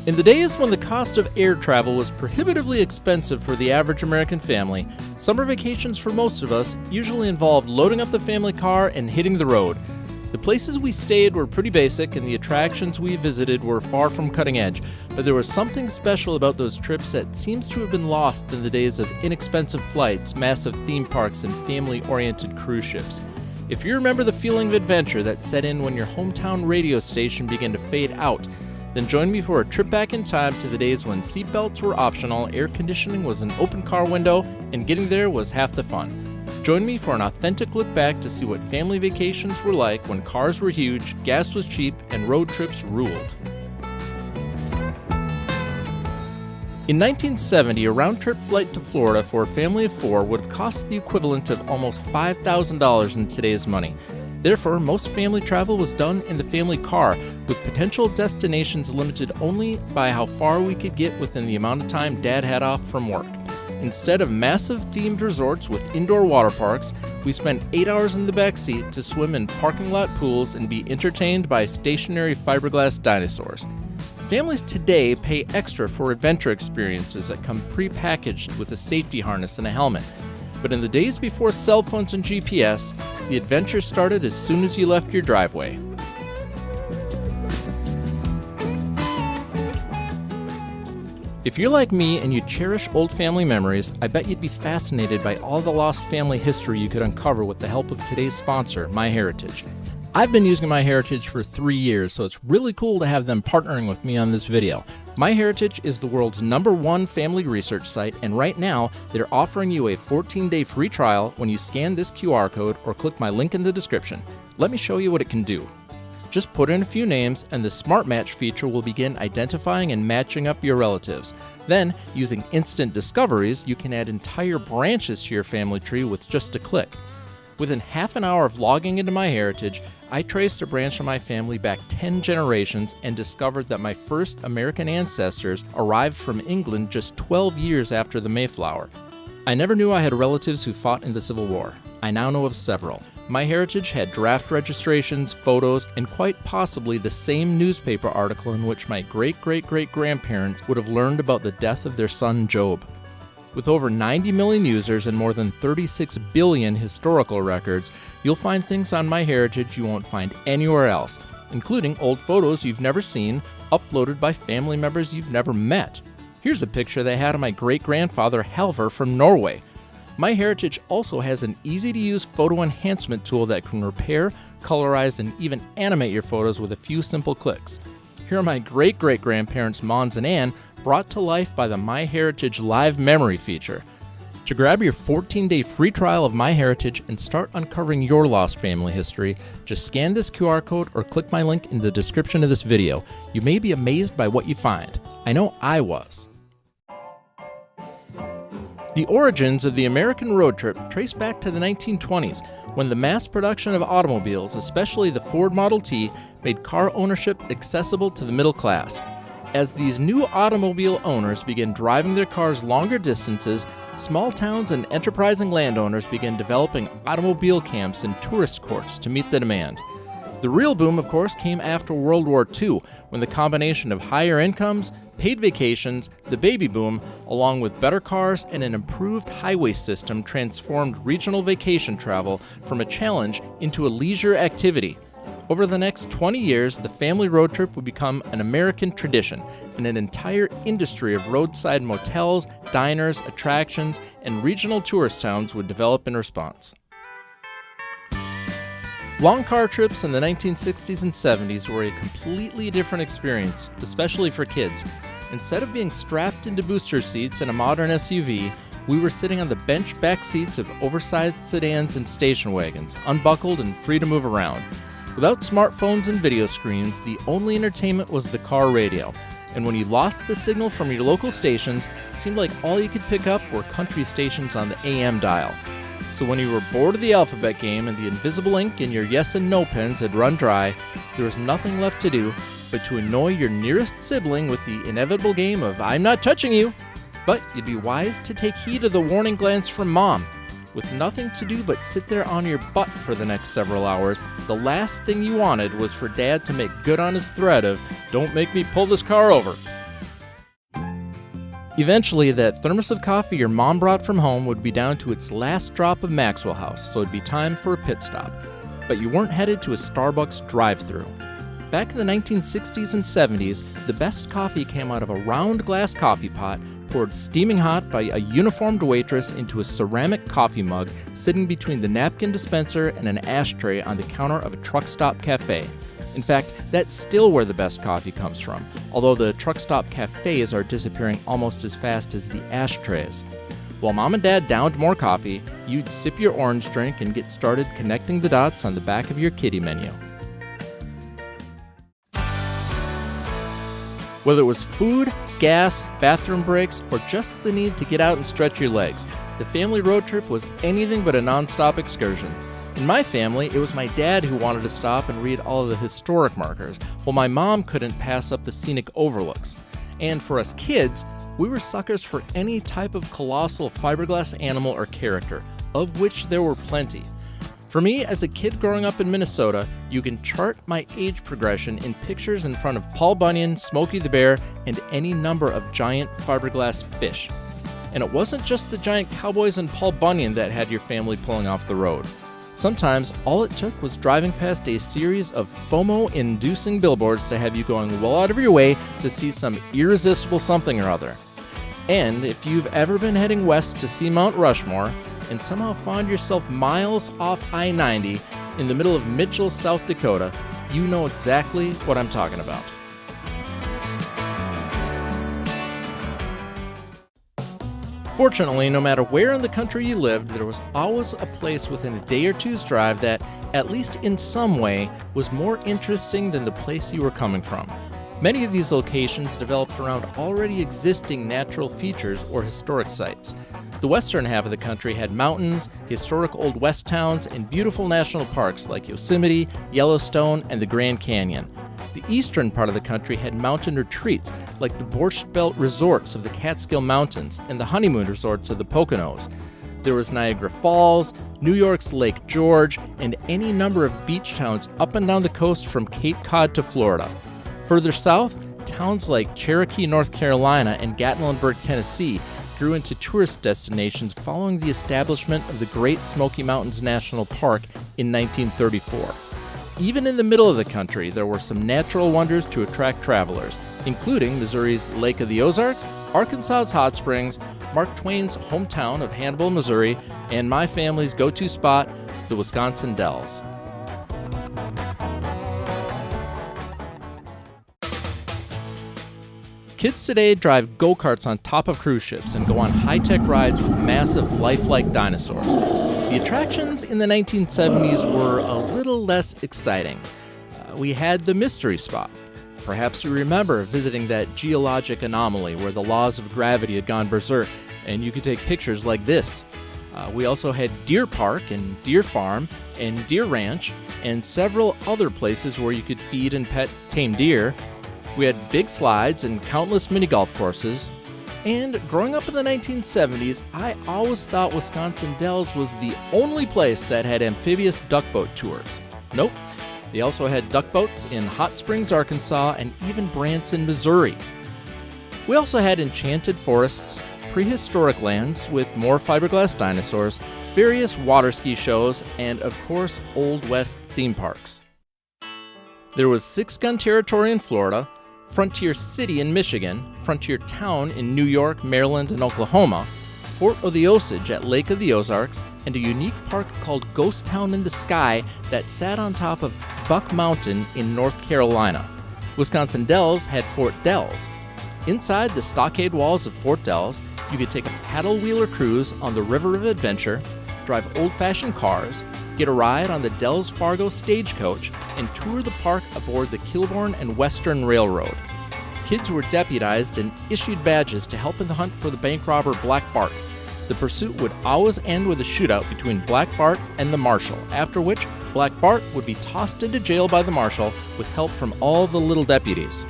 In the days when the cost of air travel was prohibitively expensive for the average American family, summer vacations for most of us usually involved loading up the family car and hitting the road. The places we stayed were pretty basic and the attractions we visited were far from cutting edge, but there was something special about those trips that seems to have been lost in the days of inexpensive flights, massive theme parks, and family-oriented cruise ships. If you remember the feeling of adventure that set in when your hometown radio station began to fade out, then join me for a trip back in time to the days when seatbelts were optional, air conditioning was an open car window, and getting there was half the fun. Join me for an authentic look back to see what family vacations were like when cars were huge, gas was cheap, and road trips ruled. In 1970, a round-trip flight to Florida for a family of 4 would have cost the equivalent of almost $5,000 in today's money. Therefore, most family travel was done in the family car, with potential destinations limited only by how far we could get within the amount of time Dad had off from work. Instead of massive themed resorts with indoor water parks, we spent 8 hours in the back seat to swim in parking lot pools and be entertained by stationary fiberglass dinosaurs. Families today pay extra for adventure experiences that come pre-packaged with a safety harness and a helmet. But in the days before cell phones and GPS, the adventure started as soon as you left your driveway. If you're like me and you cherish old family memories, I bet you'd be fascinated by all the lost family history you could uncover with the help of today's sponsor, MyHeritage. I've been using MyHeritage for 3 years, so it's really cool to have them partnering with me on this video. MyHeritage is the world's #1 family research site, and right now, they're offering you a 14-day free trial when you scan this QR code or click my link in the description. Let me show you what it can do. Just put in a few names, and the Smart Match feature will begin identifying and matching up your relatives. Then, using instant discoveries, you can add entire branches to your family tree with just a click. Within half an hour of logging into MyHeritage, I traced a branch of my family back 10 generations and discovered that my first American ancestors arrived from England just 12 years after the Mayflower. I never knew I had relatives who fought in the Civil War. I now know of several. MyHeritage had draft registrations, photos, and quite possibly the same newspaper article in which my great-great-great-grandparents would have learned about the death of their son Job. With over 90 million users and more than 36 billion historical records, you'll find things on MyHeritage you won't find anywhere else, including old photos you've never seen, uploaded by family members you've never met. Here's a picture they had of my great-grandfather Halvor from Norway. MyHeritage also has an easy-to-use photo enhancement tool that can repair, colorize, and even animate your photos with a few simple clicks. Here are my great-great-grandparents Mons and Ann, brought to life by the MyHeritage Live Memory feature. To grab your 14-day free trial of MyHeritage and start uncovering your lost family history, just scan this QR code or click my link in the description of this video. You may be amazed by what you find. I know I was. The origins of the American road trip trace back to the 1920s, when the mass production of automobiles, especially the Ford Model T, made car ownership accessible to the middle class. As these new automobile owners began driving their cars longer distances, small towns and enterprising landowners began developing automobile camps and tourist courts to meet the demand. The real boom, of course, came after World War II, when the combination of higher incomes, paid vacations, the baby boom, along with better cars and an improved highway system transformed regional vacation travel from a challenge into a leisure activity. Over the next 20 years, the family road trip would become an American tradition, and an entire industry of roadside motels, diners, attractions, and regional tourist towns would develop in response. Long car trips in the 1960s and 70s were a completely different experience, especially for kids. Instead of being strapped into booster seats in a modern SUV, we were sitting on the bench back seats of oversized sedans and station wagons, unbuckled and free to move around. Without smartphones and video screens, the only entertainment was the car radio. And when you lost the signal from your local stations, it seemed like all you could pick up were country stations on the AM dial. So when you were bored of the alphabet game and the invisible ink in your yes and no pens had run dry, there was nothing left to do but to annoy your nearest sibling with the inevitable game of I'm not touching you. But you'd be wise to take heed of the warning glance from Mom. With nothing to do but sit there on your butt for the next several hours, the last thing you wanted was for Dad to make good on his threat of, don't make me pull this car over. Eventually, that thermos of coffee your mom brought from home would be down to its last drop of Maxwell House, so it'd be time for a pit stop. But you weren't headed to a Starbucks drive-thru. Back in the 1960s and 70s, the best coffee came out of a round glass coffee pot, poured steaming hot by a uniformed waitress into a ceramic coffee mug sitting between the napkin dispenser and an ashtray on the counter of a truck stop cafe. In fact, that's still where the best coffee comes from, although the truck stop cafes are disappearing almost as fast as the ashtrays. While Mom and Dad downed more coffee, you'd sip your orange drink and get started connecting the dots on the back of your kiddie menu. Whether it was food, gas, bathroom breaks, or just the need to get out and stretch your legs, the family road trip was anything but a non-stop excursion. In my family, it was my dad who wanted to stop and read all of the historic markers, while my mom couldn't pass up the scenic overlooks. And for us kids, we were suckers for any type of colossal fiberglass animal or character, of which there were plenty. For me, as a kid growing up in Minnesota, you can chart my age progression in pictures in front of Paul Bunyan, Smokey the Bear, and any number of giant fiberglass fish. And it wasn't just the giant cowboys and Paul Bunyan that had your family pulling off the road. Sometimes all it took was driving past a series of FOMO-inducing billboards to have you going well out of your way to see some irresistible something or other. And if you've ever been heading west to see Mount Rushmore and somehow found yourself miles off I-90 in the middle of Mitchell, South Dakota, you know exactly what I'm talking about. Fortunately, no matter where in the country you lived, there was always a place within a day or two's drive that, at least in some way, was more interesting than the place you were coming from. Many of these locations developed around already existing natural features or historic sites. The western half of the country had mountains, historic Old West towns, and beautiful national parks like Yosemite, Yellowstone, and the Grand Canyon. The eastern part of the country had mountain retreats like the Borscht Belt resorts of the Catskill Mountains and the honeymoon resorts of the Poconos. There was Niagara Falls, New York's Lake George, and any number of beach towns up and down the coast from Cape Cod to Florida. Further south, towns like Cherokee, North Carolina, and Gatlinburg, Tennessee, grew into tourist destinations following the establishment of the Great Smoky Mountains National Park in 1934. Even in the middle of the country, there were some natural wonders to attract travelers, including Missouri's Lake of the Ozarks, Arkansas's Hot Springs, Mark Twain's hometown of Hannibal, Missouri, and my family's go-to spot, the Wisconsin Dells. Kids today drive go-karts on top of cruise ships and go on high-tech rides with massive lifelike dinosaurs. The attractions in the 1970s were a little less exciting. We had the Mystery Spot. Perhaps you remember visiting that geologic anomaly where the laws of gravity had gone berserk, and you could take pictures like this. We also had Deer Park and Deer Farm and Deer Ranch and several other places where you could feed and pet tame deer. We had big slides and countless mini golf courses. And growing up in the 1970s, I always thought Wisconsin Dells was the only place that had amphibious duck boat tours. Nope. They also had duck boats in Hot Springs, Arkansas, and even Branson, Missouri. We also had enchanted forests, prehistoric lands with more fiberglass dinosaurs, various water ski shows, and of course, Old West theme parks. There was Six Gun Territory in Florida, Frontier City in Michigan, Frontier Town in New York, Maryland, and Oklahoma, Fort of the Osage at Lake of the Ozarks, and a unique park called Ghost Town in the Sky that sat on top of Buck Mountain in North Carolina. Wisconsin Dells had Fort Dells. Inside the stockade walls of Fort Dells, you could take a paddle wheeler cruise on the River of Adventure, drive old-fashioned cars, get a ride on the Dells Fargo stagecoach, and tour the park aboard the Kilbourne and Western Railroad. Kids were deputized and issued badges to help in the hunt for the bank robber Black Bart. The pursuit would always end with a shootout between Black Bart and the marshal, after which Black Bart would be tossed into jail by the marshal with help from all the little deputies.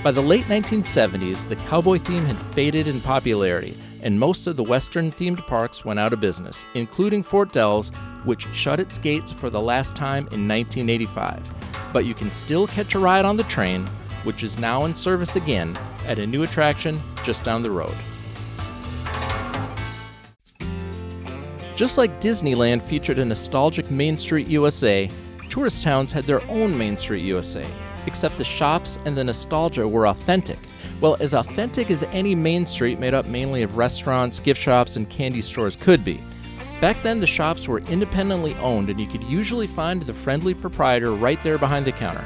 By the late 1970s, the cowboy theme had faded in popularity, and most of the Western-themed parks went out of business, including Fort Dells, which shut its gates for the last time in 1985. But you can still catch a ride on the train, which is now in service again at a new attraction just down the road. Just like Disneyland featured a nostalgic Main Street USA, tourist towns had their own Main Street USA, except the shops and the nostalgia were authentic. Well, as authentic as any Main Street made up mainly of restaurants, gift shops, and candy stores could be. Back then, the shops were independently owned, and you could usually find the friendly proprietor right there behind the counter.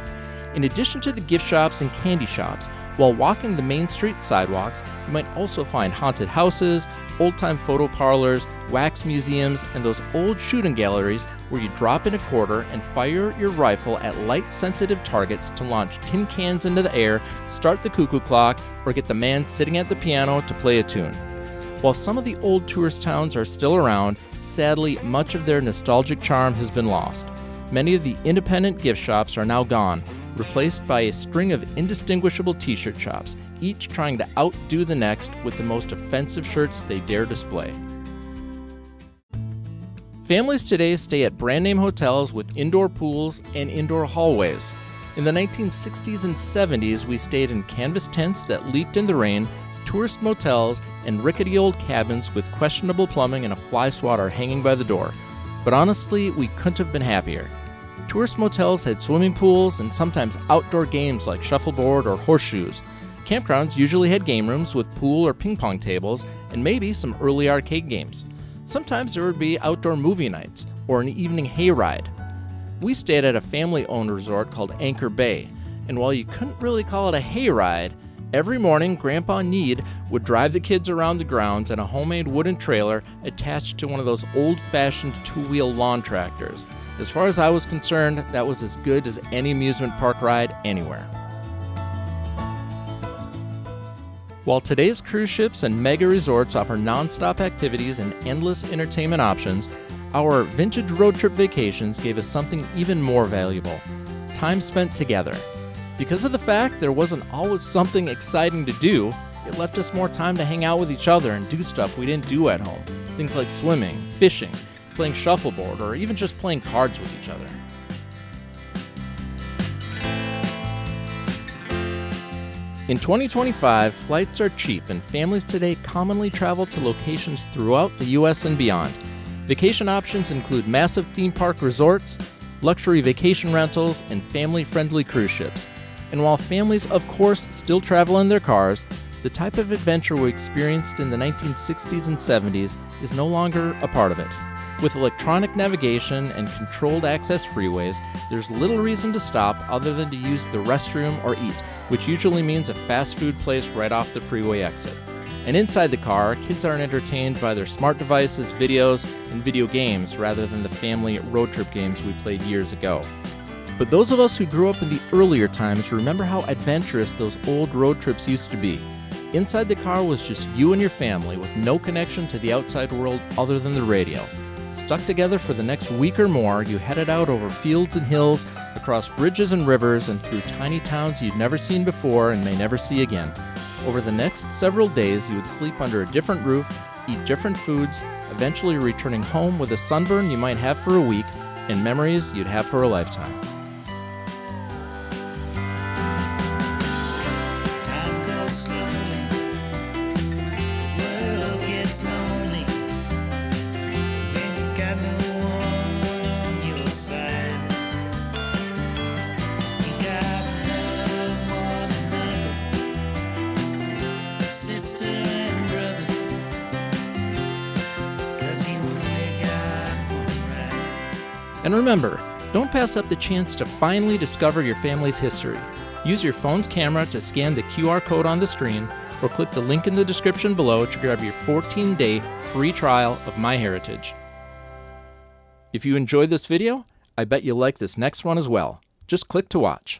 In addition to the gift shops and candy shops, while walking the Main Street sidewalks, you might also find haunted houses, old-time photo parlors, wax museums, and those old shooting galleries where you drop in a quarter and fire your rifle at light-sensitive targets to launch tin cans into the air, start the cuckoo clock, or get the man sitting at the piano to play a tune. While some of the old tourist towns are still around, sadly, much of their nostalgic charm has been lost. Many of the independent gift shops are now gone, replaced by a string of indistinguishable t-shirt shops, each trying to outdo the next with the most offensive shirts they dare display. Families today stay at brand-name hotels with indoor pools and indoor hallways. In the 1960s and 70s, we stayed in canvas tents that leaked in the rain, tourist motels, and rickety old cabins with questionable plumbing and a fly swatter hanging by the door. But honestly, we couldn't have been happier. Tourist motels had swimming pools and sometimes outdoor games like shuffleboard or horseshoes. Campgrounds usually had game rooms with pool or ping pong tables and maybe some early arcade games. Sometimes there would be outdoor movie nights or an evening hayride. We stayed at a family-owned resort called Anchor Bay, and while you couldn't really call it a hayride, every morning Grandpa Need would drive the kids around the grounds in a homemade wooden trailer attached to one of those old-fashioned two-wheel lawn tractors. As far as I was concerned, that was as good as any amusement park ride anywhere. While today's cruise ships and mega resorts offer non-stop activities and endless entertainment options, our vintage road trip vacations gave us something even more valuable: time spent together. Because of the fact there wasn't always something exciting to do, it left us more time to hang out with each other and do stuff we didn't do at home. Things like swimming, fishing, playing shuffleboard, or even just playing cards with each other. In 2025, flights are cheap and families today commonly travel to locations throughout the US and beyond. Vacation options include massive theme park resorts, luxury vacation rentals, and family-friendly cruise ships. And while families, of course, still travel in their cars, the type of adventure we experienced in the 1960s and 70s is no longer a part of it. With electronic navigation and controlled access freeways, there's little reason to stop other than to use the restroom or eat, which usually means a fast food place right off the freeway exit. And inside the car, kids are entertained by their smart devices, videos, and video games rather than the family road trip games we played years ago. But those of us who grew up in the earlier times remember how adventurous those old road trips used to be. Inside the car was just you and your family with no connection to the outside world other than the radio. Stuck together for the next week or more, you headed out over fields and hills, across bridges and rivers, and through tiny towns you'd never seen before and may never see again. Over the next several days, you would sleep under a different roof, eat different foods, eventually returning home with a sunburn you might have for a week and memories you'd have for a lifetime. Time goes slowly, the world gets lonely, when you got no one on your side. You gotta love one another, sister and brother, 'cause you only got one right. And remember, don't pass up the chance to finally discover your family's history. Use your phone's camera to scan the QR code on the screen, or click the link in the description below to grab your 14-day free trial of MyHeritage. If you enjoyed this video, I bet you'll like this next one as well. Just click to watch.